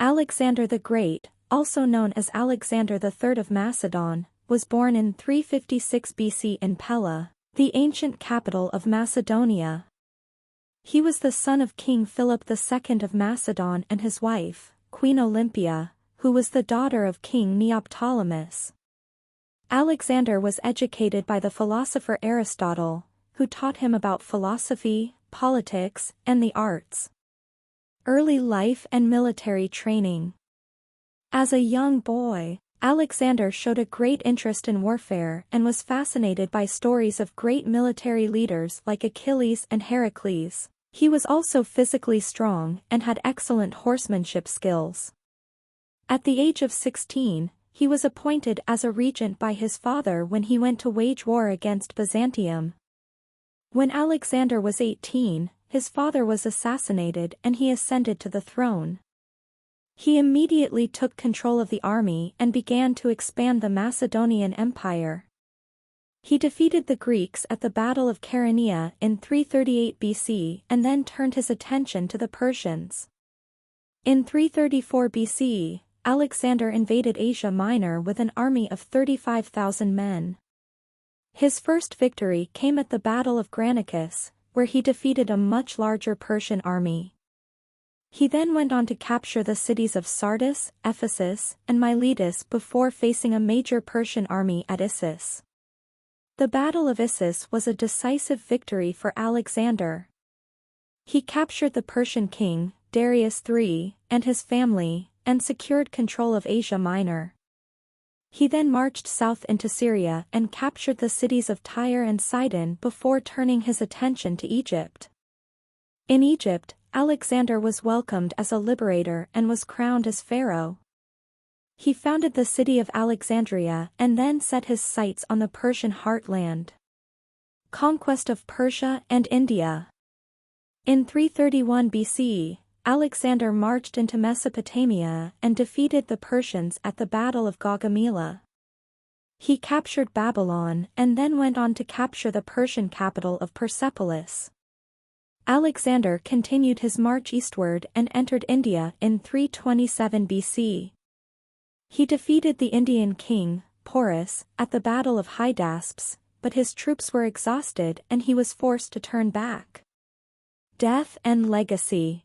Alexander the Great, also known as Alexander III of Macedon, was born in 356 BC in Pella, the ancient capital of Macedonia. He was the son of King Philip II of Macedon and his wife, Queen Olympia, who was the daughter of King Neoptolemus. Alexander was educated by the philosopher Aristotle, who taught him about philosophy, politics, and the arts. Early life and military training. As a young boy, Alexander showed a great interest in warfare and was fascinated by stories of great military leaders like Achilles and Heracles. He was also physically strong and had excellent horsemanship skills. At the age of 16, he was appointed as a regent by his father when he went to wage war against Byzantium. When Alexander was 18, his father was assassinated and he ascended to the throne. He immediately took control of the army and began to expand the Macedonian Empire. He defeated the Greeks at the Battle of Chaeronea in 338 BC and then turned his attention to the Persians. In 334 BC, Alexander invaded Asia Minor with an army of 35,000 men. His first victory came at the Battle of Granicus, where he defeated a much larger Persian army. He then went on to capture the cities of Sardis, Ephesus, and Miletus before facing a major Persian army at Issus. The Battle of Issus was a decisive victory for Alexander. He captured the Persian king, Darius III, and his family, and secured control of Asia Minor. He then marched south into Syria and captured the cities of Tyre and Sidon before turning his attention to Egypt. In Egypt, Alexander was welcomed as a liberator and was crowned as pharaoh. He founded the city of Alexandria and then set his sights on the Persian heartland. Conquest of Persia and India. In 331 BC, Alexander marched into Mesopotamia and defeated the Persians at the Battle of Gaugamela. He captured Babylon and then went on to capture the Persian capital of Persepolis. Alexander continued his march eastward and entered India in 327 BC. He defeated the Indian king, Porus, at the Battle of Hydaspes, but his troops were exhausted and he was forced to turn back. Death and legacy.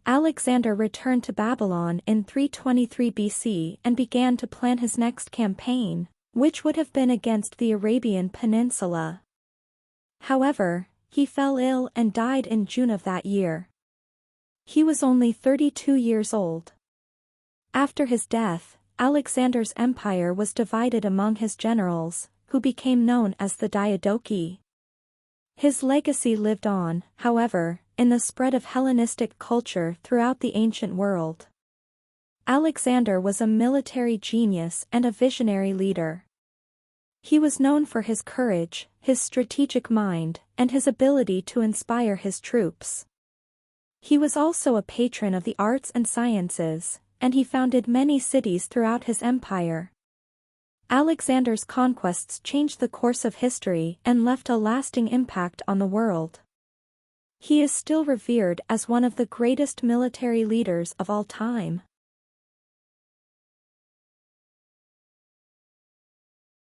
Alexander returned to Babylon in 323 BC and began to plan his next campaign, which would have been against the Arabian Peninsula. However, he fell ill and died in June of that year. He was only 32 years old. After his death, Alexander's empire was divided among his generals, who became known as the Diadochi. His legacy lived on, however, in the spread of Hellenistic culture throughout the ancient world. Alexander was a military genius and a visionary leader. He was known for his courage, his strategic mind, and his ability to inspire his troops. He was also a patron of the arts and sciences, and he founded many cities throughout his empire. Alexander's conquests changed the course of history and left a lasting impact on the world. He is still revered as one of the greatest military leaders of all time.